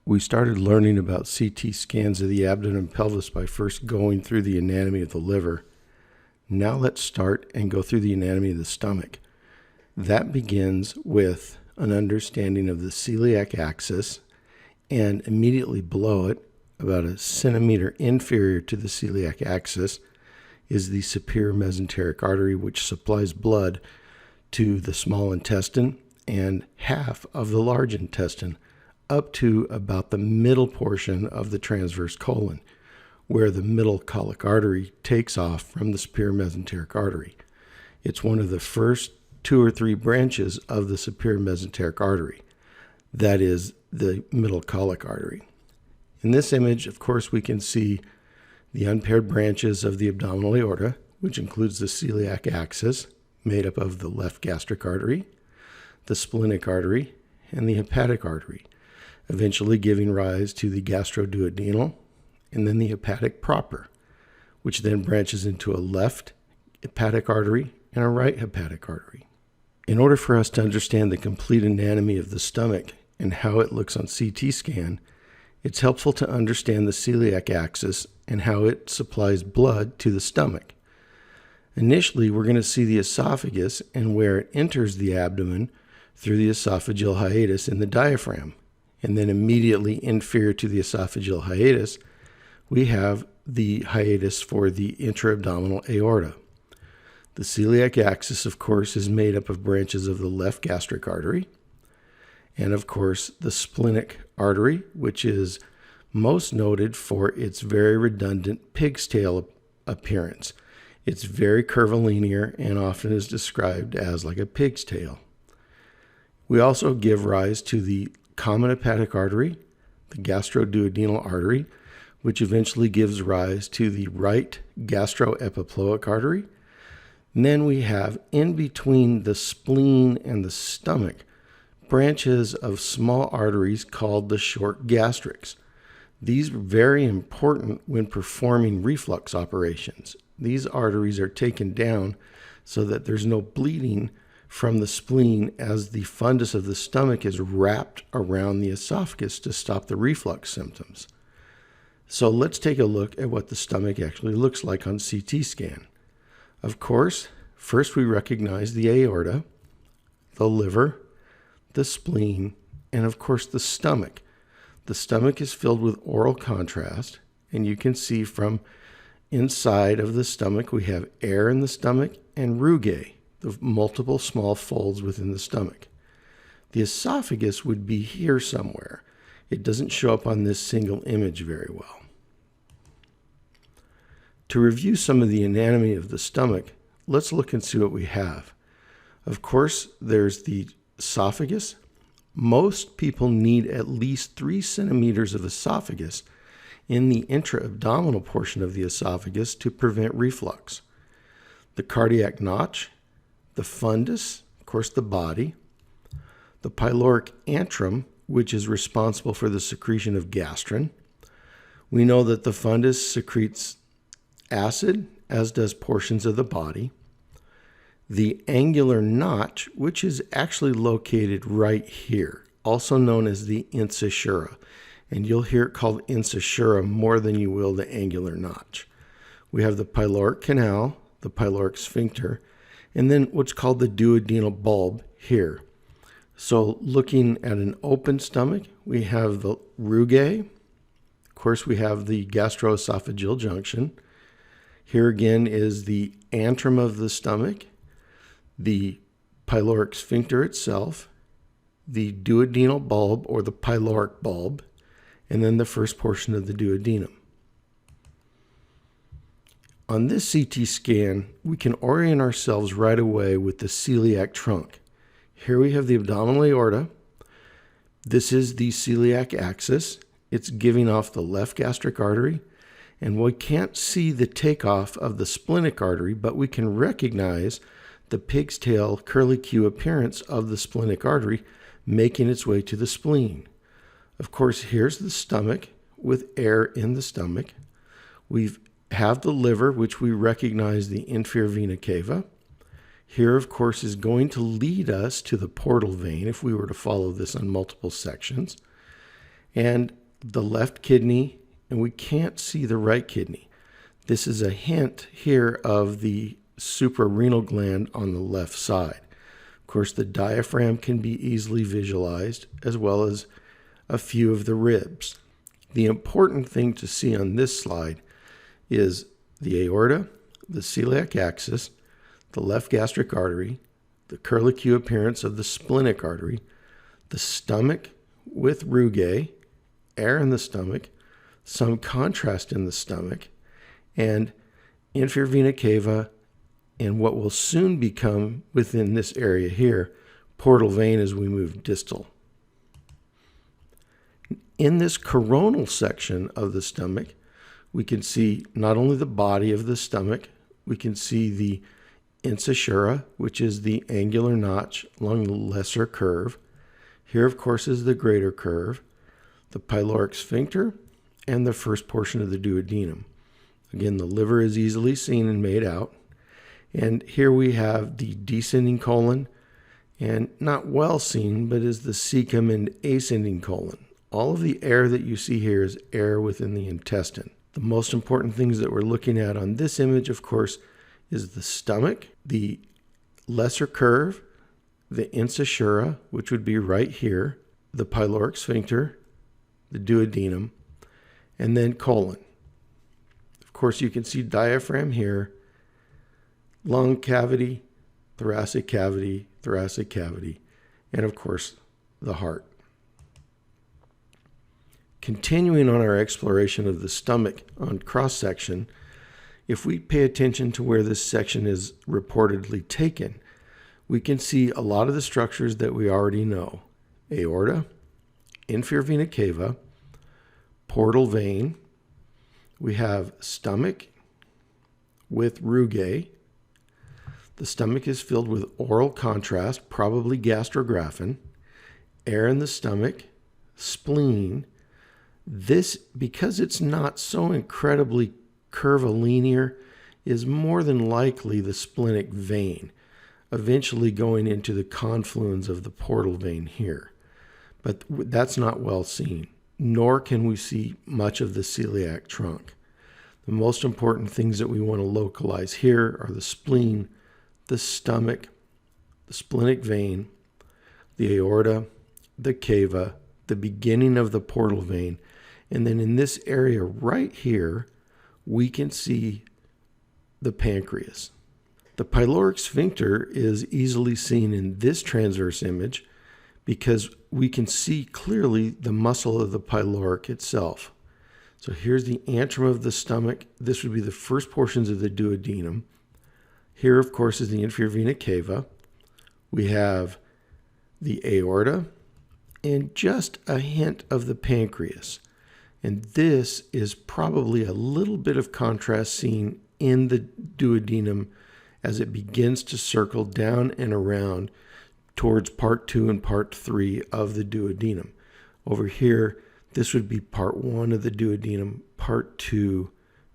We started learning about CT scans of the abdomen and pelvis by first going through the anatomy of the liver. Now let's start and go through the anatomy of the stomach. That begins with an understanding of the celiac axis, and immediately below it, about a centimeter inferior to the celiac axis, is the superior mesenteric artery, which supplies blood to the small intestine and half of the large intestine, up to about the middle portion of the transverse colon, where the middle colic artery takes off from the superior mesenteric artery. It's one of the first 2 or 3 branches of the superior mesenteric artery. That is the middle colic artery. In this image, of course, we can see the unpaired branches of the abdominal aorta, which includes the celiac axis, made up of the left gastric artery, the splenic artery, and the hepatic artery, eventually giving rise to the gastroduodenal, and then the hepatic proper, which then branches into a left hepatic artery and a right hepatic artery. In order for us to understand the complete anatomy of the stomach and how it looks on CT scan, it's helpful to understand the celiac axis and how it supplies blood to the stomach. Initially, we're going to see the esophagus and where it enters the abdomen through the esophageal hiatus in the diaphragm. And then immediately inferior to the esophageal hiatus, we have the hiatus for the intra-abdominal aorta. The celiac axis, of course, is made up of branches of the left gastric artery, and of course the splenic artery, which is most noted for its very redundant pig's tail appearance. It's very curvilinear and often is described as like a pig's tail. We also give rise to the common hepatic artery, the gastroduodenal artery, which eventually gives rise to the right gastroepiploic artery. And then we have, in between the spleen and the stomach, branches of small arteries called the short gastrics. These are very important when performing reflux operations. These arteries are taken down so that there's no bleeding from the spleen as the fundus of the stomach is wrapped around the esophagus to stop the reflux symptoms. So let's take a look at what the stomach actually looks like on CT scan. Of course, first we recognize the aorta, the liver, the spleen, and of course the stomach. The stomach is filled with oral contrast, and you can see from inside of the stomach we have air in the stomach and rugae, the multiple small folds within the stomach. The esophagus would be here somewhere. It doesn't show up on this single image very well. To review some of the anatomy of the stomach, let's look and see what we have. Of course, there's the esophagus. Most people need at least 3 centimeters of esophagus in the intra-abdominal portion of the esophagus to prevent reflux. The cardiac notch, the fundus, of course the body, the pyloric antrum, which is responsible for the secretion of gastrin. We know that the fundus secretes acid, as does portions of the body. The angular notch, which is actually located right here, also known as the incisura, and you'll hear it called incisura more than you will the angular notch. We have the pyloric canal, the pyloric sphincter, and then what's called the duodenal bulb here. So looking at an open stomach, we have the rugae. Of course, we have the gastroesophageal junction. Here again is the antrum of the stomach, the pyloric sphincter itself, the duodenal bulb or the pyloric bulb, and then the first portion of the duodenum. On this CT scan, we can orient ourselves right away with the celiac trunk. Here we have the abdominal aorta. This is the celiac axis. It's giving off the left gastric artery, and we can't see the takeoff of the splenic artery, but we can recognize the pig's tail curlicue appearance of the splenic artery making its way to the spleen. Of course, here's the stomach with air in the stomach. We have the liver, which we recognize the inferior vena cava. Here, of course, is going to lead us to the portal vein if we were to follow this on multiple sections. and the left kidney, and we can't see the right kidney. This is a hint here of the suprarenal gland on the left side. Of course, the diaphragm can be easily visualized, as well as a few of the ribs. The important thing to see on this slide is the aorta, the celiac axis, the left gastric artery, the curlicue appearance of the splenic artery, the stomach with rugae, air in the stomach, some contrast in the stomach, and inferior vena cava, and what will soon become within this area here, portal vein as we move distal. In this coronal section of the stomach, we can see not only the body of the stomach, we can see the incisura, which is the angular notch along the lesser curve. Here, of course, is the greater curve, the pyloric sphincter, and the first portion of the duodenum. Again, the liver is easily seen and made out. And here we have the descending colon, and not well seen, but is the cecum and ascending colon. All of the air that you see here is air within the intestine. The most important things that we're looking at on this image, of course, is the stomach, the lesser curve, the incisura, which would be right here, the pyloric sphincter, the duodenum, and then colon. Of course, you can see diaphragm here, lung cavity, thoracic cavity, and of course, the heart. Continuing on our exploration of the stomach on cross-section, if we pay attention to where this section is reportedly taken, we can see a lot of the structures that we already know. Aorta, inferior vena cava, portal vein. We have stomach with rugae. The stomach is filled with oral contrast, probably gastrographin, air in the stomach, spleen. This, because it's not so incredibly curvilinear, is more than likely the splenic vein, eventually going into the confluence of the portal vein here. But that's not well seen, nor can we see much of the celiac trunk. The most important things that we want to localize here are the spleen, the stomach, the splenic vein, the aorta, the cava, the beginning of the portal vein, and then in this area right here, we can see the pancreas. The pyloric sphincter is easily seen in this transverse image because we can see clearly the muscle of the pyloric itself. So here's the antrum of the stomach. This would be the first portions of the duodenum. Here, of course, is the inferior vena cava. We have the aorta and just a hint of the pancreas. And this is probably a little bit of contrast seen in the duodenum as it begins to circle down and around towards part 2 and part 3 of the duodenum. Over here, this would be part 1 of the duodenum, part 2,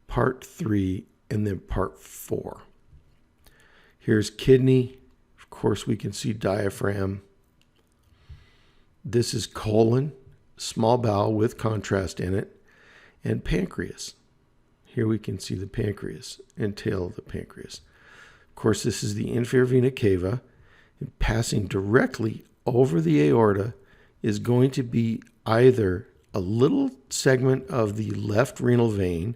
part 3, and then part 4. Here's kidney. Of course, we can see diaphragm. This is colon, small bowel with contrast in it, and pancreas. Here we can see the pancreas and tail of the pancreas. Of course, this is the inferior vena cava, and passing directly over the aorta is going to be either a little segment of the left renal vein,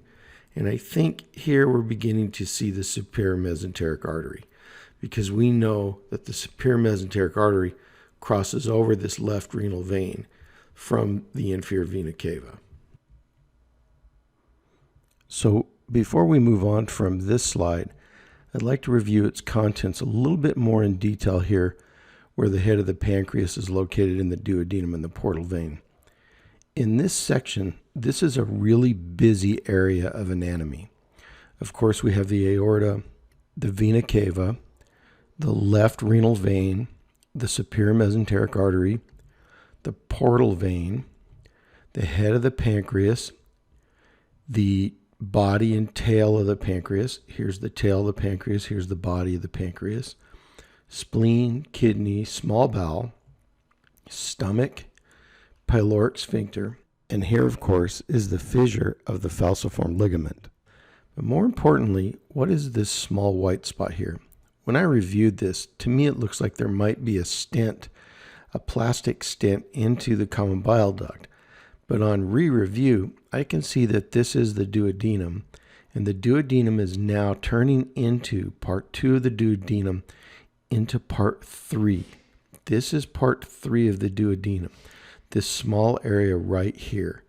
and I think here we're beginning to see the superior mesenteric artery, because we know that the superior mesenteric artery crosses over this left renal vein from the inferior vena cava. So before we move on from this slide, I'd like to review its contents a little bit more in detail here, where the head of the pancreas is located in the duodenum and the portal vein. In this section, this is a really busy area of anatomy. Of course, we have the aorta, the vena cava, the left renal vein, the superior mesenteric artery, the portal vein, the head of the pancreas, the body and tail of the pancreas. Here's the tail of the pancreas. Here's the body of the pancreas. Spleen, kidney, small bowel, stomach, pyloric sphincter, And here, of course, is the fissure of the falciform ligament. But more importantly, what is this small white spot here? When I reviewed this, to me it looks like there might be a stent, a plastic stent into the common bile duct. But on re-review, I can see that this is the duodenum, and the duodenum is now turning into part 2 of the duodenum into part 3. This is part 3 of the duodenum, this small area right here.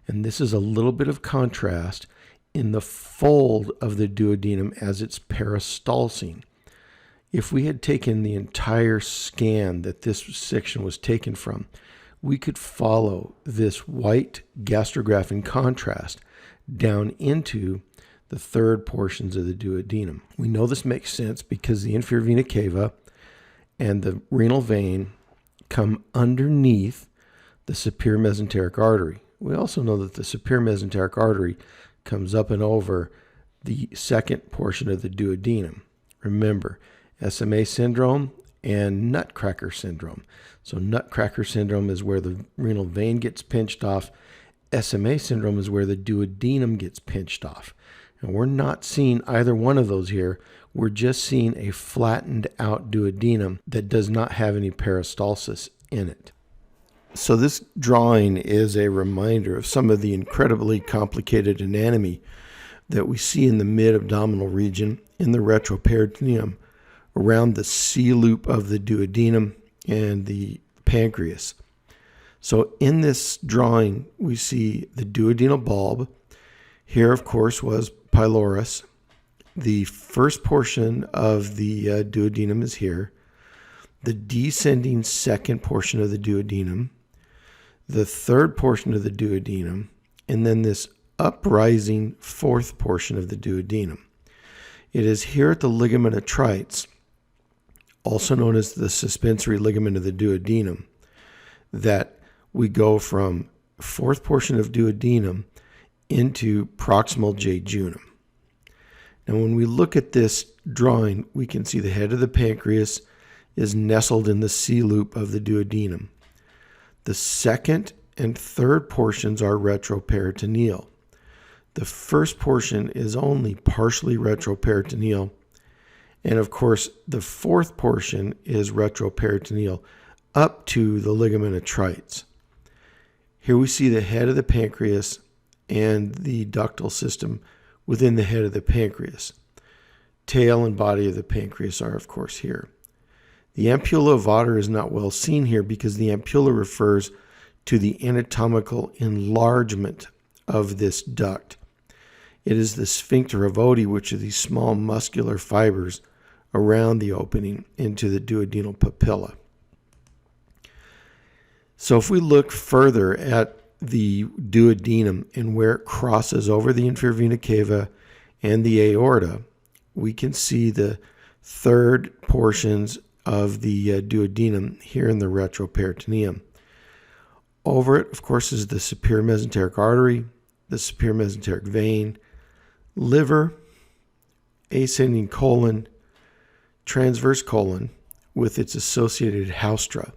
And this is a little bit of contrast in the fold of the duodenum as it's peristalsing. If we had taken the entire scan that this section was taken from, we could follow this white gastrograph in contrast down into the third portions of the duodenum. We know this makes sense because the inferior vena cava and the renal vein come underneath the superior mesenteric artery. We also know that the superior mesenteric artery comes up and over the second portion of the duodenum. Remember, SMA syndrome and nutcracker syndrome. So nutcracker syndrome is where the renal vein gets pinched off. SMA syndrome is where the duodenum gets pinched off. And we're not seeing either one of those here. We're just seeing a flattened out duodenum that does not have any peristalsis in it. So this drawing is a reminder of some of the incredibly complicated anatomy that we see in the mid-abdominal region, in the retroperitoneum, around the C-loop of the duodenum and the pancreas. So in this drawing, we see the duodenal bulb. Here, of course, was pylorus. The first portion of the duodenum is here. The descending second portion of the duodenum. The third portion of the duodenum. And then this uprising fourth portion of the duodenum. It is here at the ligament of Treitz, also known as the suspensory ligament of the duodenum, that we go from fourth portion of duodenum into proximal jejunum. Now when we look at this drawing, we can see the head of the pancreas is nestled in the C-loop of the duodenum. The second and third portions are retroperitoneal. The first portion is only partially retroperitoneal. And of course, the fourth portion is retroperitoneal up to the ligament of Treitz. Here we see the head of the pancreas and the ductal system within the head of the pancreas. Tail and body of the pancreas are, of course, here. The ampulla of Otter is not well seen here because the ampulla refers to the anatomical enlargement of this duct. It is the sphincter of Oddi, which are these small muscular fibers around the opening into the duodenal papilla. So if we look further at the duodenum and where it crosses over the inferior vena cava and the aorta, we can see the third portions of the duodenum here in the retroperitoneum. Over it, of course, is the superior mesenteric artery, the superior mesenteric vein, liver, ascending colon, transverse colon with its associated haustra.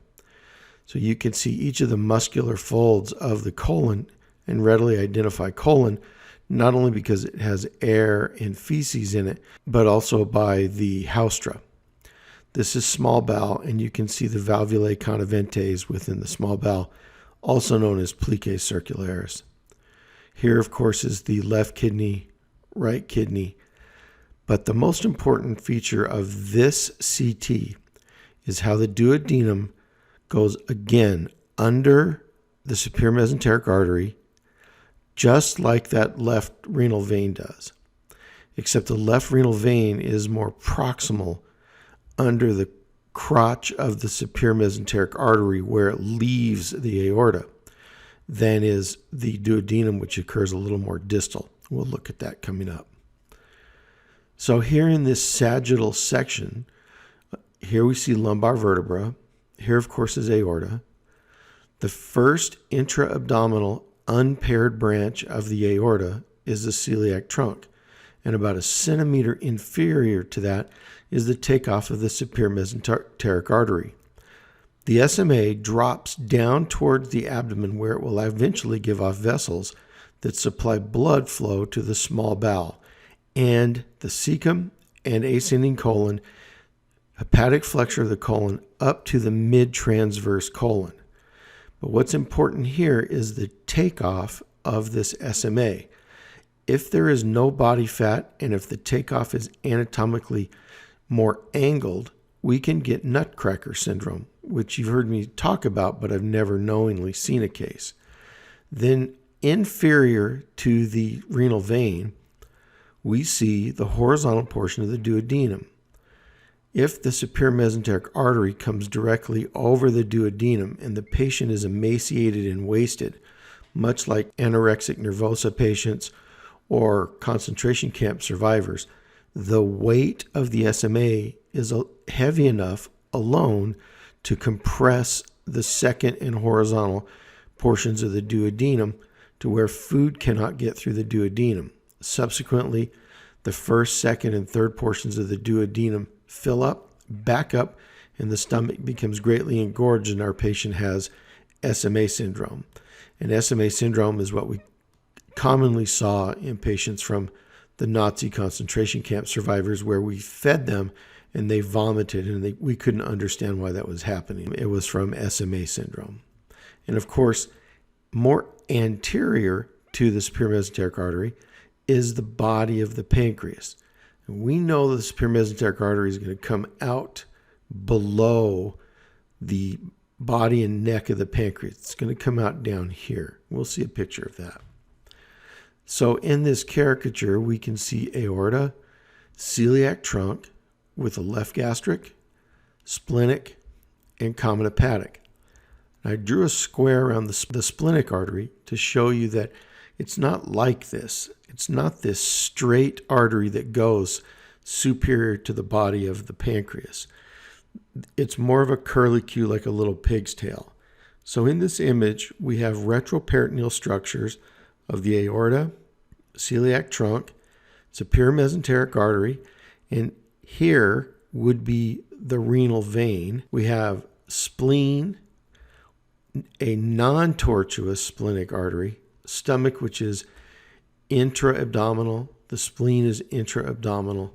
So you can see each of the muscular folds of the colon and readily identify colon, not only because it has air and feces in it, but also by the haustra. This is small bowel, and you can see the valvulae coniventes within the small bowel, also known as plicae circularis. Here, of course, is the left kidney, right kidney. But the most important feature of this CT is how the duodenum goes again under the superior mesenteric artery, just like that left renal vein does. Except the left renal vein is more proximal under the crotch of the superior mesenteric artery where it leaves the aorta than is the duodenum, which occurs a little more distal. We'll look at that coming up. So here in this sagittal section, here we see lumbar vertebra. Here, of course, is aorta. The first intra-abdominal unpaired branch of the aorta is the celiac trunk, and about a centimeter inferior to that is the takeoff of the superior mesenteric artery. The SMA drops down towards the abdomen where it will eventually give off vessels that supply blood flow to the small bowel and the cecum and ascending colon, hepatic flexure of the colon up to the mid-transverse colon. But what's important here is the takeoff of this SMA. If there is no body fat and if the takeoff is anatomically more angled, we can get nutcracker syndrome, which you've heard me talk about, but I've never knowingly seen a case. Then inferior to the renal vein, we see the horizontal portion of the duodenum. If the superior mesenteric artery comes directly over the duodenum and the patient is emaciated and wasted, much like anorexic nervosa patients or concentration camp survivors, the weight of the SMA is heavy enough alone to compress the second and horizontal portions of the duodenum to where food cannot get through the duodenum. Subsequently, the first, second, and third portions of the duodenum fill up, back up, and the stomach becomes greatly engorged, and our patient has SMA syndrome. And SMA syndrome is what we commonly saw in patients from the Nazi concentration camp survivors, where we fed them and they vomited, and we couldn't understand why that was happening. It was from SMA syndrome. And of course, more anterior to the superior mesenteric artery is the body of the pancreas. And we know the superior mesenteric artery is going to come out below the body and neck of the pancreas. It's going to come out down here. We'll see a picture of that. So in this caricature, we can see aorta, celiac trunk with a left gastric, splenic, and common hepatic. I drew a square around the splenic artery to show you that it's not like this. It's not this straight artery that goes superior to the body of the pancreas. It's more of a curlicue, like a little pig's tail. So in this image, we have retroperitoneal structures of the aorta, celiac trunk, superior mesenteric artery, and here would be the renal vein. We have spleen, a non-tortuous splenic artery, stomach, which is intra-abdominal, the spleen is intra-abdominal,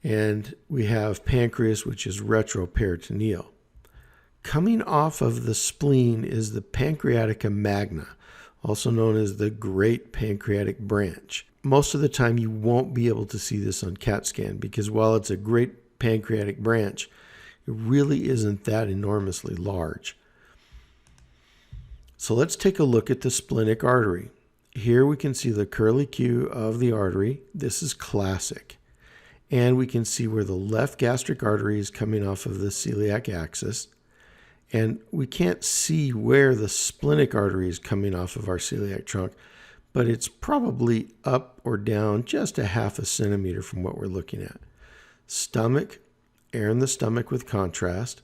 and we have pancreas, which is retroperitoneal. Coming off of the spleen is the pancreatica magna, also known as the great pancreatic branch. Most of the time you won't be able to see this on CAT scan because while it's a great pancreatic branch, it really isn't that enormously large. So let's take a look at the splenic artery. Here we can see the curlicue of the artery. This is classic. And we can see where the left gastric artery is coming off of the celiac axis. And we can't see where the splenic artery is coming off of our celiac trunk, but it's probably up or down just a 0.5 centimeter from what we're looking at. Stomach, air in the stomach with contrast.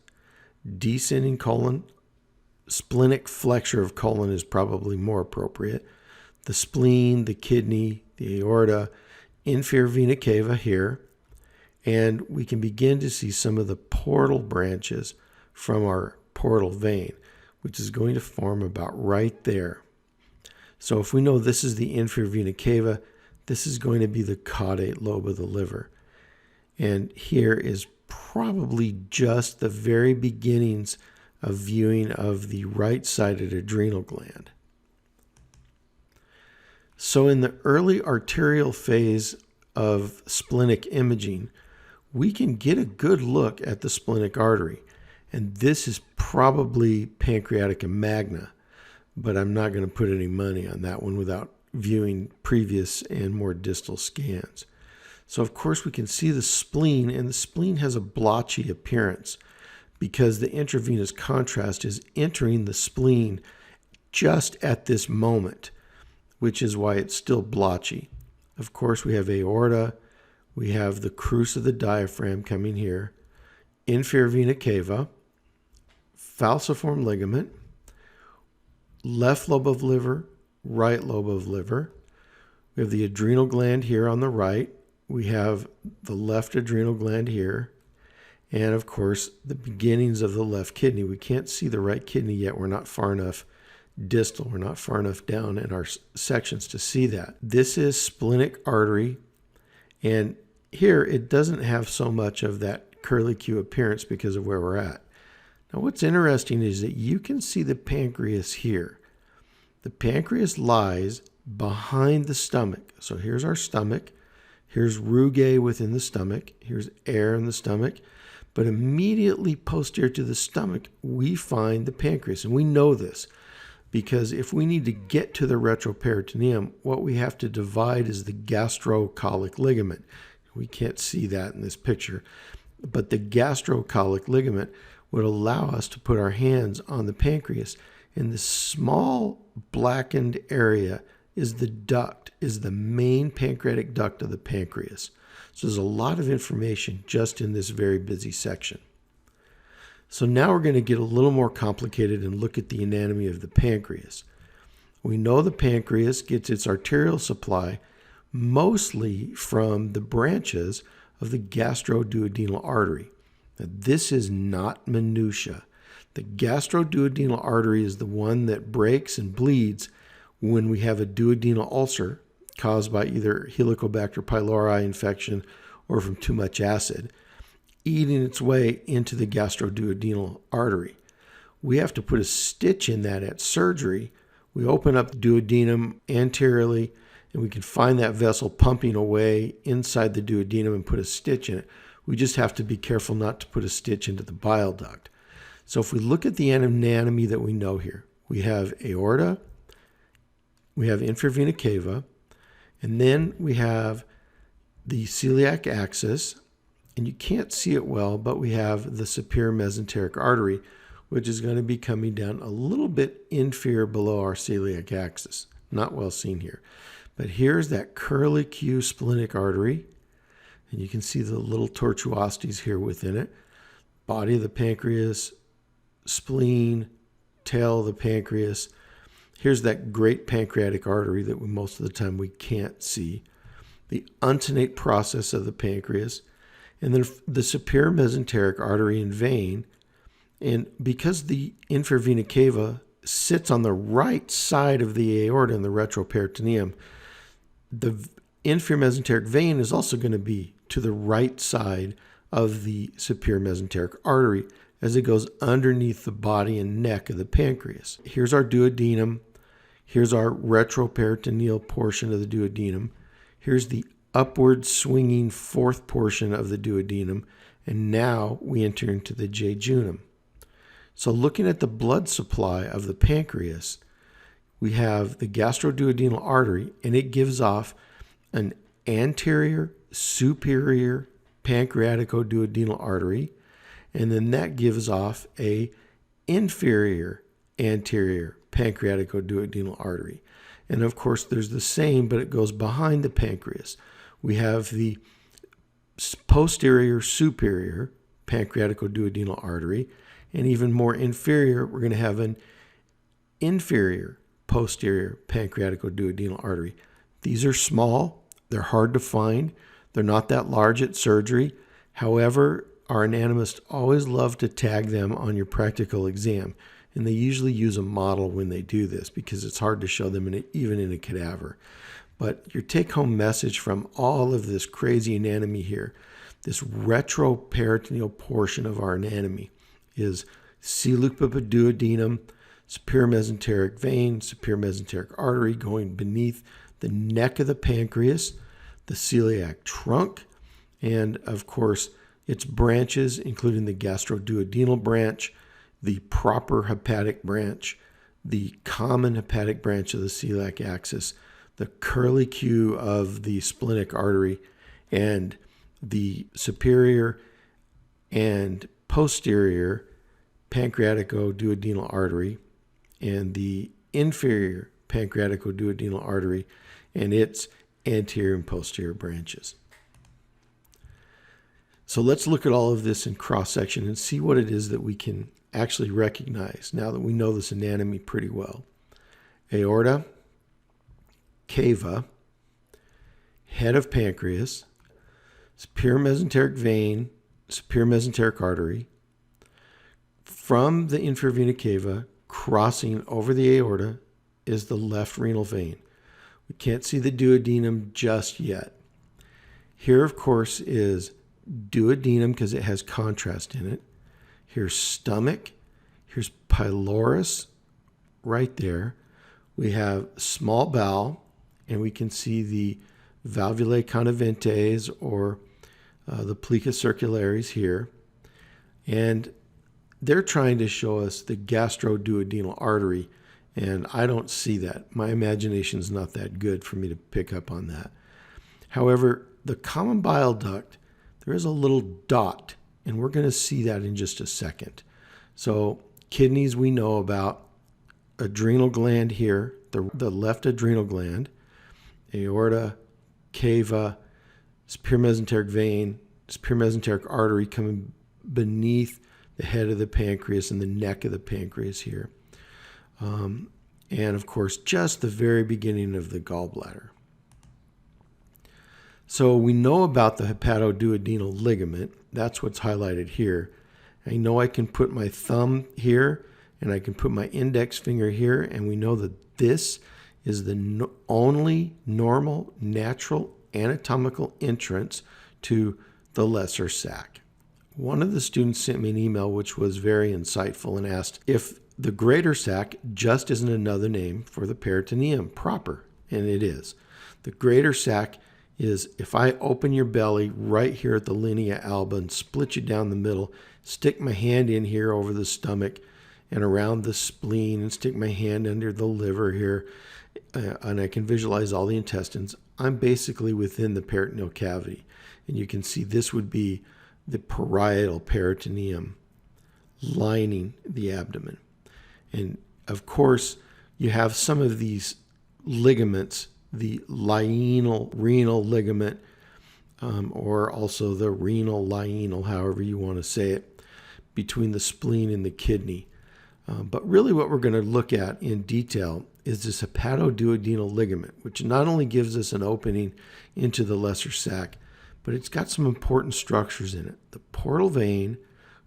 Descending colon, splenic flexure of colon is probably more appropriate. The spleen, the kidney, the aorta, inferior vena cava here. And we can begin to see some of the portal branches from our portal vein, which is going to form about right there. So if we know this is the inferior vena cava, this is going to be the caudate lobe of the liver. And here is probably just the very beginnings of viewing of the right-sided adrenal gland. So in the early arterial phase of splenic imaging, we can get a good look at the splenic artery. And this is probably pancreatica magna, but I'm not going to put any money on that one without viewing previous and more distal scans. So of course we can see the spleen, and the spleen has a blotchy appearance because the intravenous contrast is entering the spleen just at this moment, which is why it's still blotchy. Of course we have aorta, we have the crus of the diaphragm coming here, inferior vena cava, falciform ligament, left lobe of liver, right lobe of liver. We have the adrenal gland here on the right. We have the left adrenal gland here. and of course the beginnings of the left kidney. We can't see the right kidney yet. We're not far enough distal. We're not far enough down in our sections to see that. This is splenic artery, and here it doesn't have so much of that curlicue appearance because of where we're at. Now what's interesting is that you can see the pancreas here. The pancreas lies behind the stomach. So here's our stomach. Here's rugae within the stomach. Here's air in the stomach. But immediately posterior to the stomach, we find the pancreas. And we know this because if we need to get to the retroperitoneum, what we have to divide is the gastrocolic ligament. We can't see that in this picture. But the gastrocolic ligament would allow us to put our hands on the pancreas. And this small blackened area is the duct, is the main pancreatic duct of the pancreas. So there's a lot of information just in this very busy section. So now we're going to get a little more complicated and look at the anatomy of the pancreas. We know the pancreas gets its arterial supply mostly from the branches of the gastroduodenal artery. Now, this is not minutia. The gastroduodenal artery is the one that breaks and bleeds when we have a duodenal ulcer caused by either Helicobacter pylori infection or from too much acid, eating its way into the gastroduodenal artery. We have to put a stitch in that at surgery. We open up the duodenum anteriorly, and we can find that vessel pumping away inside the duodenum and put a stitch in it. We just have to be careful not to put a stitch into the bile duct. So if we look at the anatomy that we know here, we have aorta, we have inferior vena cava, and then we have the celiac axis, and you can't see it well, but we have the superior mesenteric artery, which is going to be coming down a little bit inferior below our celiac axis. Not well seen here. But here's that curlicue splenic artery, and you can see the little tortuosities here within it. Body of the pancreas, spleen, tail of the pancreas. Here's that great pancreatic artery that most of the time we can't see. The uncinate process of the pancreas, and then the superior mesenteric artery and vein. And because the inferior vena cava sits on the right side of the aorta in the retroperitoneum, the inferior mesenteric vein is also going to be to the right side of the superior mesenteric artery as it goes underneath the body and neck of the pancreas. Here's our duodenum. Here's our retroperitoneal portion of the duodenum. Here's the upward swinging fourth portion of the duodenum. And now we enter into the jejunum. So looking at the blood supply of the pancreas, we have the gastroduodenal artery, and it gives off an anterior superior pancreaticoduodenal artery, and then that gives off a inferior anterior pancreaticoduodenal artery. And of course there's the same, but it goes behind the pancreas. We have the posterior superior pancreaticoduodenal artery, and even more inferior, we're going to have an inferior posterior pancreaticoduodenal artery. These are small, they're hard to find, they're not that large at surgery. However, our anatomists always love to tag them on your practical exam, and they usually use a model when they do this because it's hard to show them even in a cadaver. But your take-home message from all of this crazy anatomy here, this retroperitoneal portion of our anatomy, is celiac superior mesenteric vein, superior mesenteric artery going beneath the neck of the pancreas, the celiac trunk, and of course its branches, including the gastroduodenal branch, the proper hepatic branch, the common hepatic branch of the celiac axis, the curlicue of the splenic artery, and the superior and posterior pancreaticoduodenal artery, and the inferior pancreaticoduodenal artery and its anterior and posterior branches. So let's look at all of this in cross-section and see what it is that we can actually recognize now that we know this anatomy pretty well. Aorta, cava, head of pancreas, superior mesenteric vein, superior mesenteric artery. From the inferior vena cava, crossing over the aorta, is the left renal vein. We can't see the duodenum just yet. Here, of course, is duodenum because it has contrast in it. Here's stomach. Here's pylorus right there. We have small bowel, and we can see the valvulae conaventes or the plica circularis here. And they're trying to show us the gastroduodenal artery, and I don't see that. My imagination's not that good for me to pick up on that. However, the common bile duct, there is a little dot, and we're going to see that in just a second. So kidneys we know about, adrenal gland here, the left adrenal gland, aorta, cava, superior mesenteric vein, superior mesenteric artery coming beneath the head of the pancreas and the neck of the pancreas here. And of course, just the very beginning of the gallbladder. So we know about the hepatoduodenal ligament. That's what's highlighted here. I know I can put my thumb here and I can put my index finger here, and we know that this is the only normal, natural, anatomical entrance to the lesser sac. One of the students sent me an email which was very insightful and asked if the greater sac just isn't another name for the peritoneum proper, and it is. The greater sac is if I open your belly right here at the linea alba and split you down the middle, stick my hand in here over the stomach and around the spleen and stick my hand under the liver here, and I can visualize all the intestines, I'm basically within the peritoneal cavity. And you can see this would be the parietal peritoneum lining the abdomen. And of course, you have some of these ligaments, the renal ligament, or also the renal lienal, however you want to say it, between the spleen and the kidney. But really what we're going to look at in detail is this hepatoduodenal ligament, which not only gives us an opening into the lesser sac, but it's got some important structures in it. The portal vein,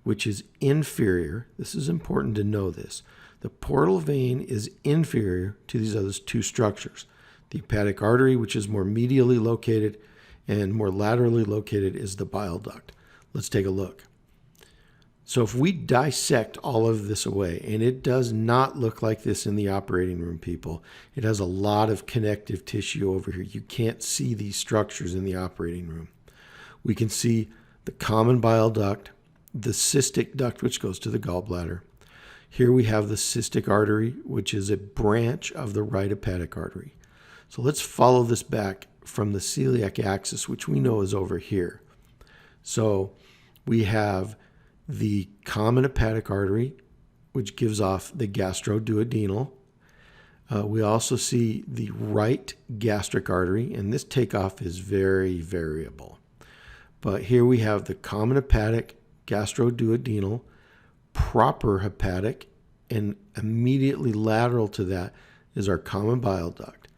which is inferior, this is important to know this. The portal vein is inferior to these other two structures. The hepatic artery, which is more medially located, and more laterally located is the bile duct. Let's take a look. So if we dissect all of this away, and it does not look like this in the operating room, people. It has a lot of connective tissue over here. You can't see these structures in the operating room. We can see the common bile duct, the cystic duct, which goes to the gallbladder. Here we have the cystic artery, which is a branch of the right hepatic artery. So let's follow this back from the celiac axis, which we know is over here. So we have the common hepatic artery, which gives off the gastroduodenal. We also see the right gastric artery, and this takeoff is very variable. But here we have the common hepatic, gastroduodenal, proper hepatic, and immediately lateral to that is our common bile duct.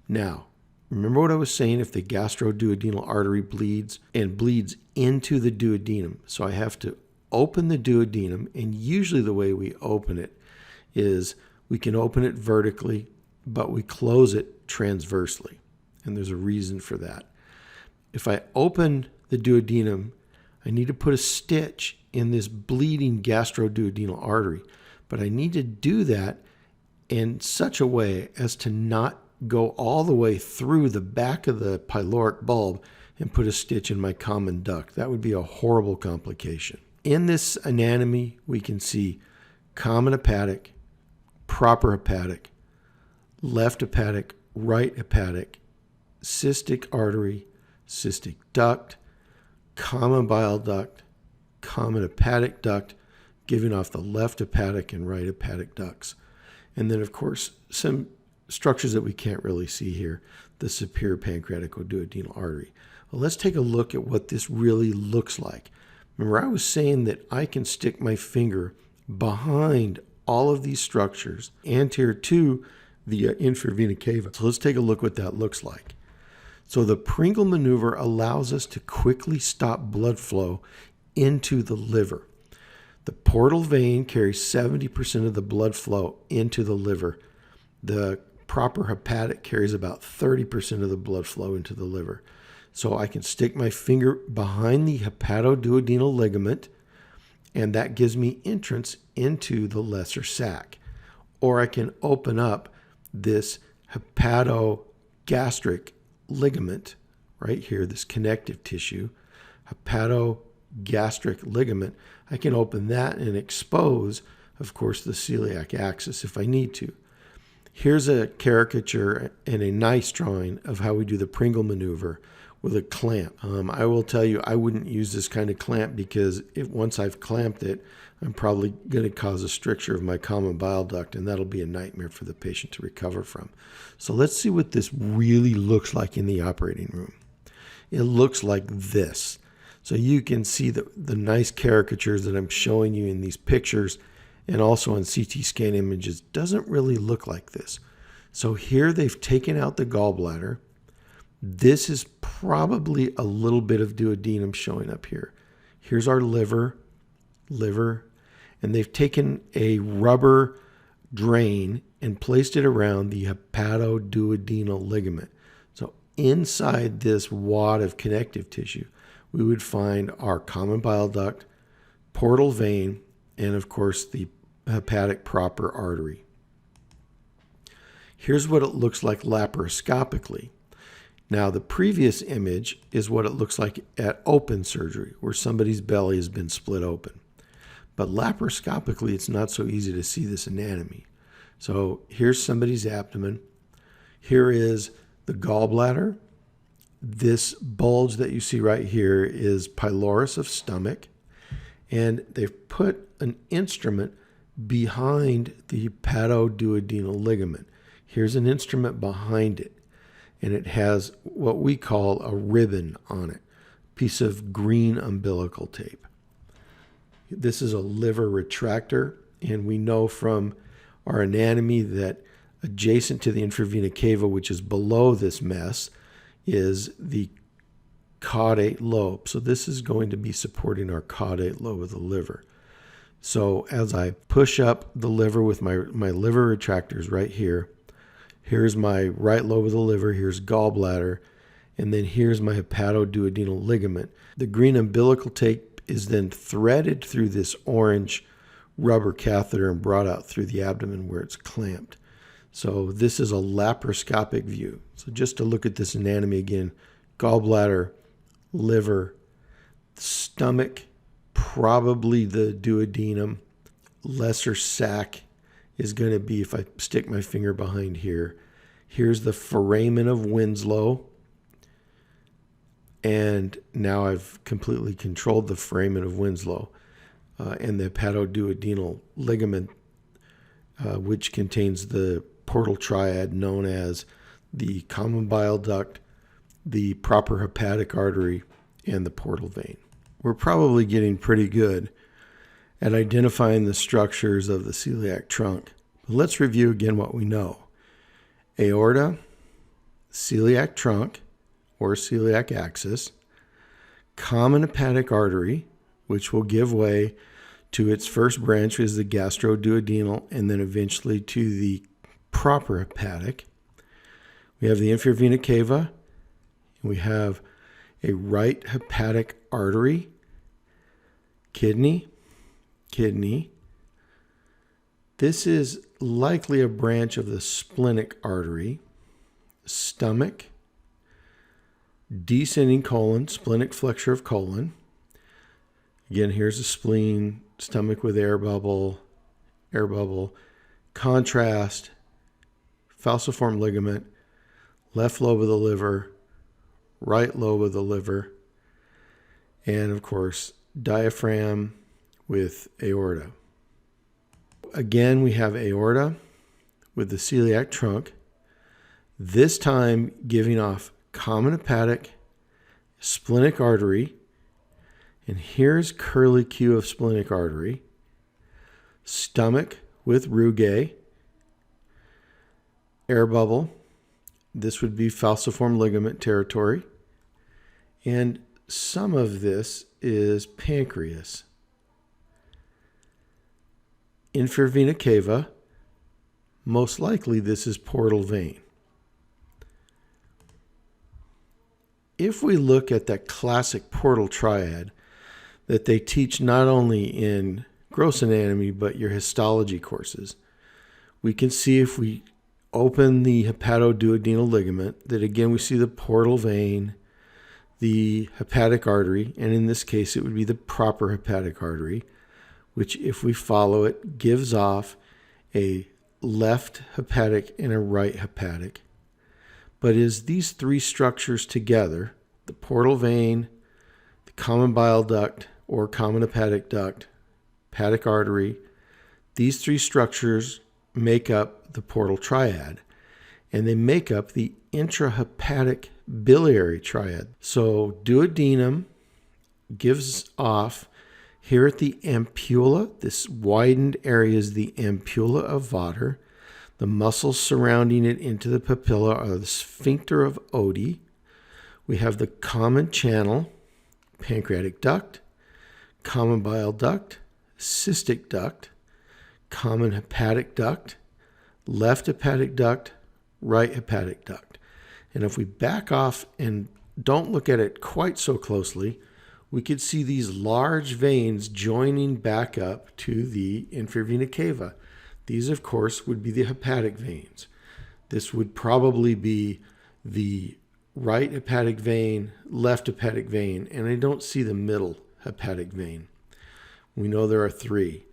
Now, remember what I was saying, if the gastroduodenal artery bleeds into the duodenum. So I have to open the duodenum, and usually the way we open it is we can open it vertically, but we close it transversely. And there's a reason for that. If I open the duodenum, I need to put a stitch in this bleeding gastroduodenal artery, but I need to do that in such a way as to not go all the way through the back of the pyloric bulb and put a stitch in my common duct. That would be a horrible complication. In this anatomy, we can see common hepatic, proper hepatic, left hepatic, right hepatic, cystic artery, cystic duct, common bile duct, common hepatic duct, giving off the left hepatic and right hepatic ducts. And then, of course, some structures that we can't really see here, the superior pancreatic duodenal artery. Well, let's take a look at what this really looks like. Remember, I was saying that I can stick my finger behind all of these structures anterior to the inferior vena cava. So let's take a look what that looks like. So the Pringle maneuver allows us to quickly stop blood flow into the liver. The portal vein carries 70% of the blood flow into the liver. The proper hepatic carries about 30% of the blood flow into the liver. So I can stick my finger behind the hepatoduodenal ligament, and that gives me entrance into the lesser sac. Or I can open up this hepatogastric ligament right here, this connective tissue, hepatogastric ligament. I can open that and expose, of course, the celiac axis if I need to. Here's a caricature and a nice drawing of how we do the Pringle maneuver with a clamp. I will tell you, I wouldn't use this kind of clamp because once I've clamped it, I'm probably going to cause a stricture of my common bile duct, and that'll be a nightmare for the patient to recover from. So let's see what this really looks like in the operating room. It looks like this. So you can see the nice caricatures that I'm showing you in these pictures and also on CT scan images doesn't really look like this. So here they've taken out the gallbladder. This is probably a little bit of duodenum showing up here. Here's our liver, and they've taken a rubber drain and placed it around the hepatoduodenal ligament. So inside this wad of connective tissue, we would find our common bile duct, portal vein, and of course the hepatic proper artery. Here's what it looks like laparoscopically. Now, the previous image is what it looks like at open surgery, where somebody's belly has been split open. But laparoscopically, it's not so easy to see this anatomy. So here's somebody's abdomen. Here is the gallbladder. This bulge that you see right here is pylorus of stomach. And they've put an instrument behind the hepatoduodenal ligament. Here's an instrument behind it. And it has what we call a ribbon on it, a piece of green umbilical tape. This is a liver retractor, and we know from our anatomy that adjacent to the infravena cava, which is below this mess, is the caudate lobe. So this is going to be supporting our caudate lobe of the liver. So as I push up the liver with my liver retractors right here, here's my right lobe of the liver, here's gallbladder, and then here's my hepatoduodenal ligament. The green umbilical tape is then threaded through this orange rubber catheter and brought out through the abdomen where it's clamped. So this is a laparoscopic view. So just to look at this anatomy again, gallbladder, liver, stomach, probably the duodenum, lesser sac is going to be, if I stick my finger behind here, here's the foramen of Winslow. And now I've completely controlled the foramen of Winslow and the hepatoduodenal ligament, which contains the portal triad known as the common bile duct, the proper hepatic artery, and the portal vein. We're probably getting pretty good at identifying the structures of the celiac trunk. But let's review again what we know. Aorta, celiac trunk or celiac axis, common hepatic artery, which will give way to its first branch, which is the gastroduodenal, and then eventually to the proper hepatic. We have the infravena cava. We have a right hepatic artery, kidney. This is likely a branch of the splenic artery, stomach, descending colon, splenic flexure of colon. Again, here's the spleen, stomach with air bubble, contrast, falciform ligament, left lobe of the liver, right lobe of the liver, and of course, diaphragm with aorta. Again, we have aorta with the celiac trunk, this time giving off common hepatic, splenic artery, and here's curlicue of splenic artery, stomach with rugae, air bubble. This would be falciform ligament territory. And some of this is pancreas. Inferior vena cava, most likely this is portal vein. If we look at that classic portal triad that they teach not only in gross anatomy but your histology courses, we can see if we open the hepatoduodenal ligament that again we see the portal vein, the hepatic artery, and in this case it would be the proper hepatic artery, which if we follow it gives off a left hepatic and a right hepatic. But is these three structures together, the portal vein, the common bile duct or common hepatic duct, hepatic artery, these three structures make up the portal triad, and they make up the intrahepatic biliary triad. So duodenum gives off here at the ampulla. This widened area is the ampulla of Vater. The muscles surrounding it into the papilla are the sphincter of Oddi. We have the common channel, pancreatic duct, common bile duct, cystic duct, common hepatic duct, left hepatic duct, right hepatic duct. And if we back off and don't look at it quite so closely, we could see these large veins joining back up to the inferior vena cava. These, of course, would be the hepatic veins. This would probably be the right hepatic vein, left hepatic vein, and I don't see the middle hepatic vein. We know there are three.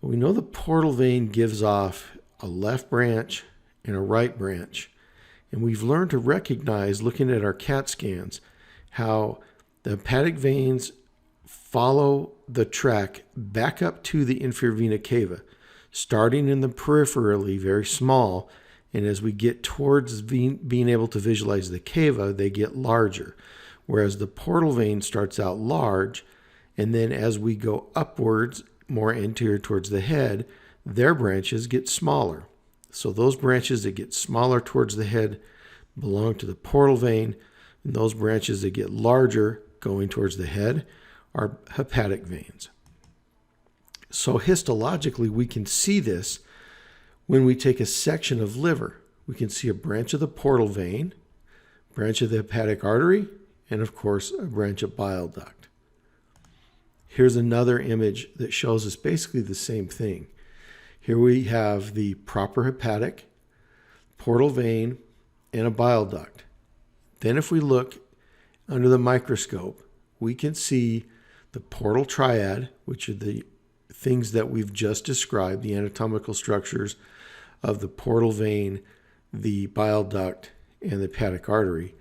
We know the portal vein gives off a left branch and a right branch. And we've learned to recognize, looking at our CAT scans, how the hepatic veins follow the track back up to the inferior vena cava, starting in the peripherally, very small, and as we get towards being able to visualize the cava, they get larger, whereas the portal vein starts out large, and then as we go upwards, more anterior towards the head, their branches get smaller. So those branches that get smaller towards the head belong to the portal vein, and those branches that get larger going towards the head are hepatic veins. So histologically, we can see this when we take a section of liver. We can see a branch of the portal vein, branch of the hepatic artery, and of course, a branch of bile duct. Here's another image that shows us basically the same thing. Here we have the proper hepatic, portal vein, and a bile duct. Then if we look under the microscope, we can see the portal triad, which are the things that we've just described, the anatomical structures of the portal vein, the bile duct, and the hepatic artery,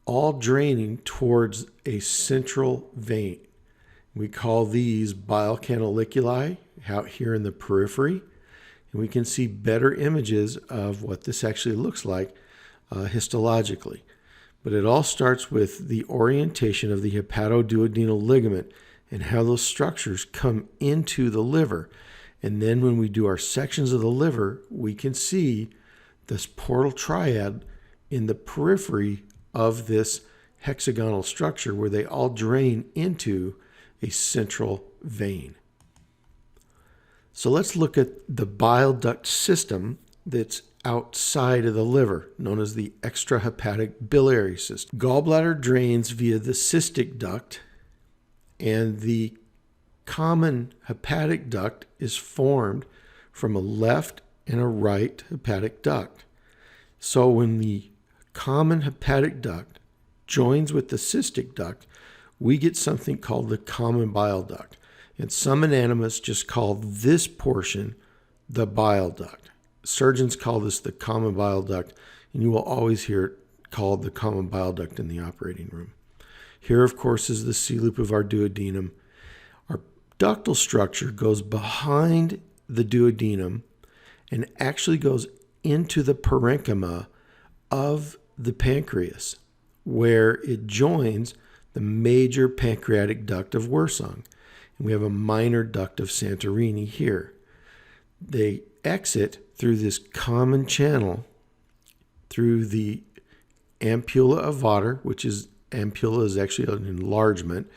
all draining towards a central vein. We call these bile canaliculi out here in the periphery, and we can see better images of what this actually looks like histologically. But it all starts with the orientation of the hepatoduodenal ligament and how those structures come into the liver. And then when we do our sections of the liver, we can see this portal triad in the periphery of this hexagonal structure where they all drain into a central vein. So let's look at the bile duct system that's outside of the liver, known as the extrahepatic biliary system. Gallbladder drains via the cystic duct, and the common hepatic duct is formed from a left and a right hepatic duct. So when the common hepatic duct joins with the cystic duct, we get something called the common bile duct. And some anatomists just call this portion the bile duct. Surgeons call this the common bile duct, and you will always hear it called the common bile duct in the operating room. Here, of course, is the C-loop of our duodenum. Our ductal structure goes behind the duodenum and actually goes into the parenchyma of the pancreas, where it joins the major pancreatic duct of Wirsung. And we have a minor duct of Santorini here. They exit through this common channel through the ampulla of Vater, which is, ampulla is actually an enlargement,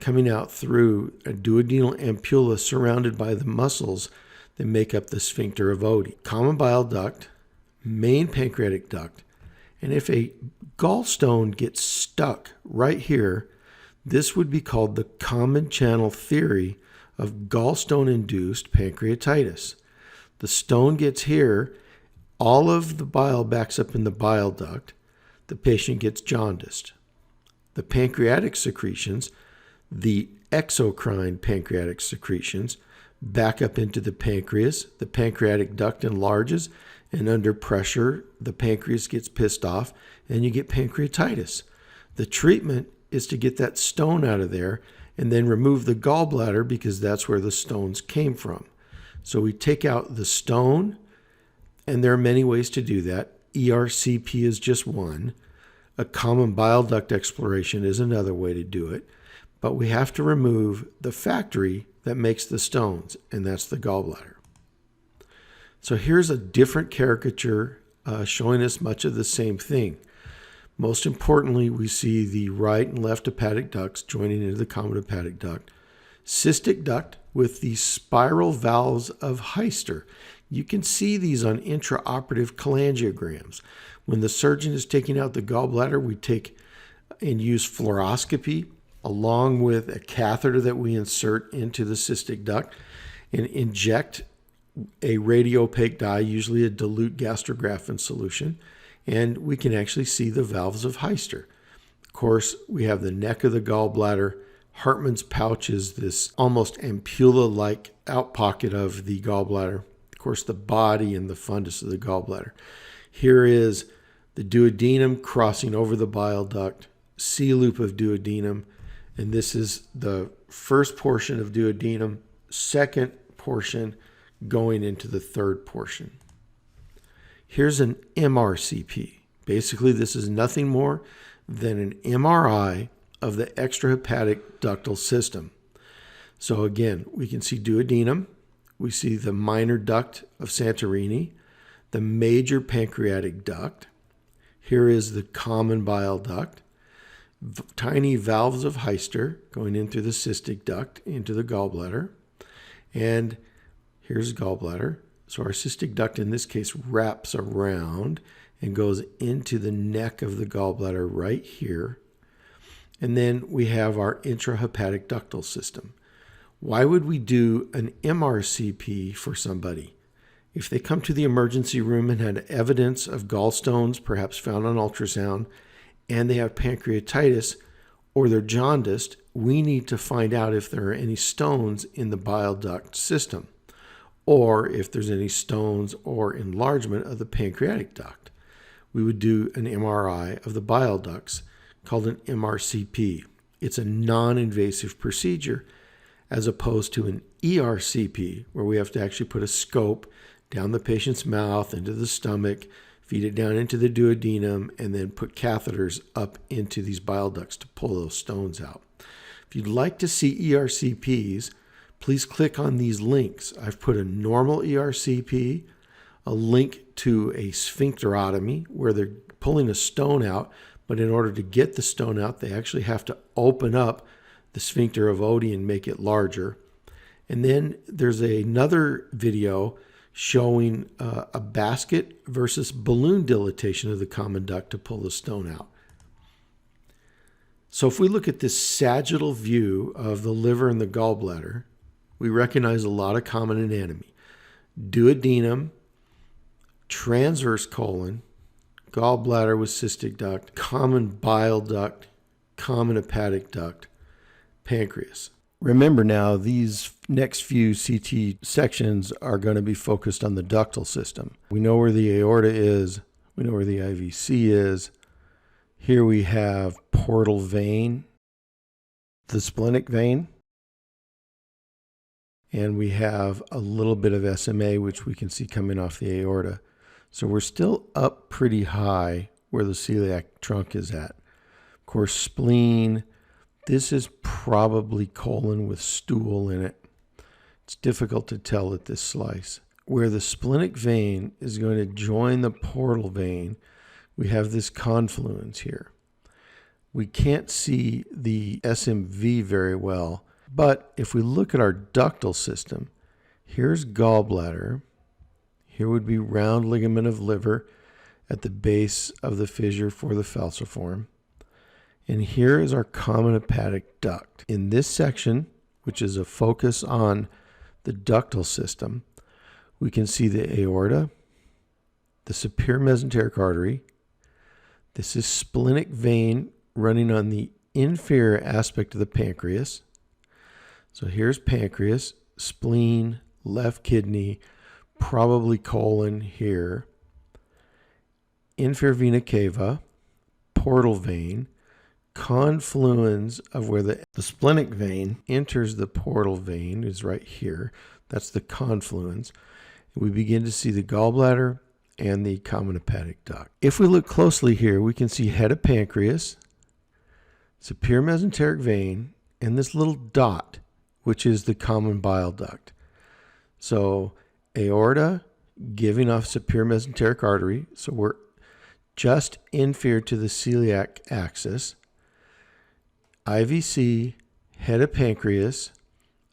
coming out through a duodenal ampulla surrounded by the muscles that make up the sphincter of Oddi. Common bile duct, main pancreatic duct, and if a gallstone gets stuck right here, this would be called the common channel theory of gallstone-induced pancreatitis. The stone gets here, all of the bile backs up in the bile duct, the patient gets jaundiced. The pancreatic secretions, the exocrine pancreatic secretions, back up into the pancreas. The pancreatic duct enlarges, and under pressure, the pancreas gets pissed off, and you get pancreatitis. The treatment is to get that stone out of there and then remove the gallbladder because that's where the stones came from. So we take out the stone, and there are many ways to do that. ERCP is just one. A common bile duct exploration is another way to do it. But we have to remove the factory that makes the stones, and that's the gallbladder. So here's a different caricature showing us much of the same thing. Most importantly, we see the right and left hepatic ducts joining into the common hepatic duct. Cystic duct with the spiral valves of Heister. You can see these on intraoperative cholangiograms. When the surgeon is taking out the gallbladder, we take and use fluoroscopy along with a catheter that we insert into the cystic duct and inject a radiopaque dye, usually a dilute gastrografin solution, and we can actually see the valves of Heister. Of course, we have the neck of the gallbladder. Hartmann's pouch is this almost ampulla-like outpocket of the gallbladder. Of course, the body and the fundus of the gallbladder. Here is the duodenum crossing over the bile duct, C-loop of duodenum, and this is the first portion of duodenum, second portion going into the third portion. Here's an MRCP. Basically, this is nothing more than an MRI of the extrahepatic ductal system. So again, we can see duodenum, we see the minor duct of Santorini, the major pancreatic duct. Here is the common bile duct, tiny valves of Heister going in through the cystic duct into the gallbladder, and here's gallbladder. So our cystic duct in this case wraps around and goes into the neck of the gallbladder right here. And then we have our intrahepatic ductal system. Why would we do an MRCP for somebody? If they come to the emergency room and had evidence of gallstones, perhaps found on ultrasound, and they have pancreatitis or they're jaundiced, we need to find out if there are any stones in the bile duct system, or if there's any stones or enlargement of the pancreatic duct. We would do an MRI of the bile ducts called an MRCP. It's a non-invasive procedure as opposed to an ERCP, where we have to actually put a scope down the patient's mouth, into the stomach, feed it down into the duodenum, and then put catheters up into these bile ducts to pull those stones out. If you'd like to see ERCPs, please click on these links. I've put a normal ERCP, a link to a sphincterotomy where they're pulling a stone out, but in order to get the stone out, they actually have to open up the sphincter of Oddi and make it larger. And then there's another video showing a basket versus balloon dilatation of the common duct to pull the stone out. So if we look at this sagittal view of the liver and the gallbladder, we recognize a lot of common anatomy. Duodenum, transverse colon, gallbladder with cystic duct, common bile duct, common hepatic duct, pancreas. Remember now, these next few CT sections are going to be focused on the ductal system. We know where the aorta is. We know where the IVC is. Here we have portal vein, the splenic vein, and we have a little bit of SMA, which we can see coming off the aorta. So we're still up pretty high where the celiac trunk is at. Of course, spleen. This is probably colon with stool in it. It's difficult to tell at this slice. Where the splenic vein is going to join the portal vein, we have this confluence here. We can't see the SMV very well, but if we look at our ductal system, here's gallbladder. Here would be round ligament of liver at the base of the fissure for the falciform. And here is our common hepatic duct. In this section, which is a focus on the ductal system, we can see the aorta, the superior mesenteric artery. This is splenic vein running on the inferior aspect of the pancreas. So here's pancreas, spleen, left kidney, probably colon here. Inferior vena cava, portal vein, confluence of where the splenic vein enters the portal vein is right here. That's the confluence. We begin to see the gallbladder and the common hepatic duct. If we look closely here, we can see head of pancreas, superior mesenteric vein, and this little dot, which is the common bile duct. So aorta giving off superior mesenteric artery, so we're just inferior to the celiac axis. IVC, head of pancreas,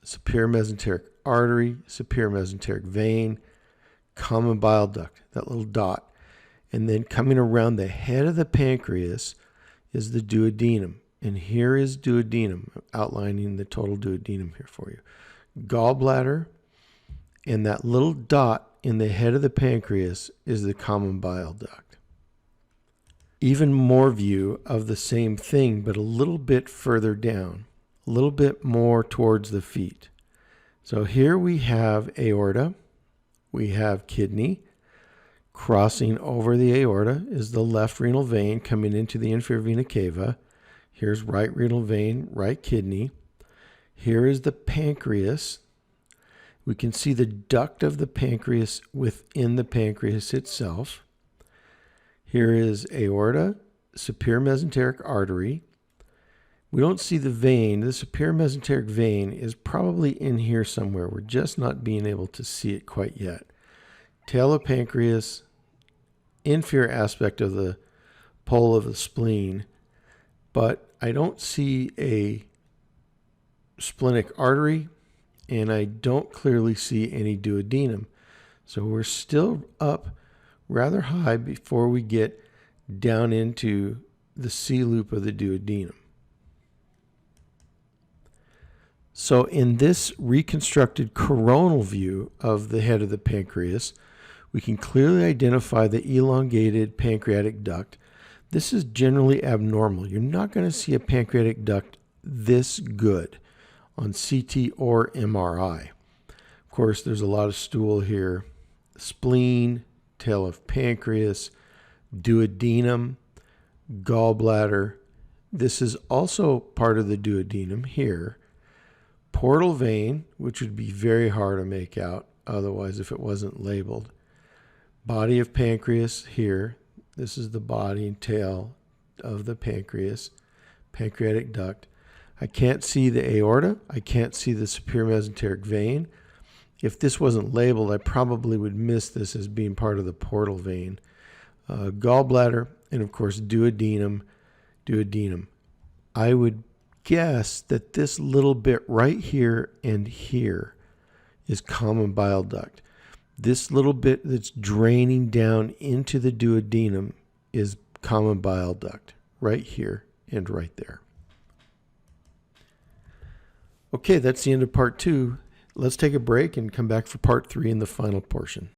superior mesenteric artery, superior mesenteric vein, common bile duct, that little dot. And then coming around the head of the pancreas is the duodenum. And here is duodenum, outlining the total duodenum here for you. Gallbladder, and that little dot in the head of the pancreas is the common bile duct. Even more view of the same thing, but a little bit further down, a little bit more towards the feet. So here we have aorta, we have kidney. Crossing over the aorta is the left renal vein coming into the inferior vena cava. Here's right renal vein, right kidney. Here is the pancreas. We can see the duct of the pancreas within the pancreas itself. Here is aorta, superior mesenteric artery. We don't see the vein. The superior mesenteric vein is probably in here somewhere. We're just not being able to see it quite yet. Tail of pancreas, inferior aspect of the pole of the spleen, but I don't see a splenic artery, and I don't clearly see any duodenum. So we're still up rather high before we get down into the C loop of the duodenum. So in this reconstructed coronal view of the head of the pancreas, we can clearly identify the elongated pancreatic duct. This is generally abnormal. You're not going to see a pancreatic duct this good on CT or MRI. Of course, there's a lot of stool here. Spleen, tail of pancreas, duodenum, gallbladder. This is also part of the duodenum here. Portal vein, which would be very hard to make out otherwise if it wasn't labeled. Body of pancreas here. This is the body and tail of the pancreas. Pancreatic duct. I can't see the aorta. I can't see the superior mesenteric vein. If this wasn't labeled, I probably would miss this as being part of the portal vein. Gallbladder, and of course duodenum. I would guess that this little bit right here and here is common bile duct. This little bit that's draining down into the duodenum is common bile duct, right here and right there. Okay, that's the end of part 2. Let's take a break and come back for part 3 in the final portion.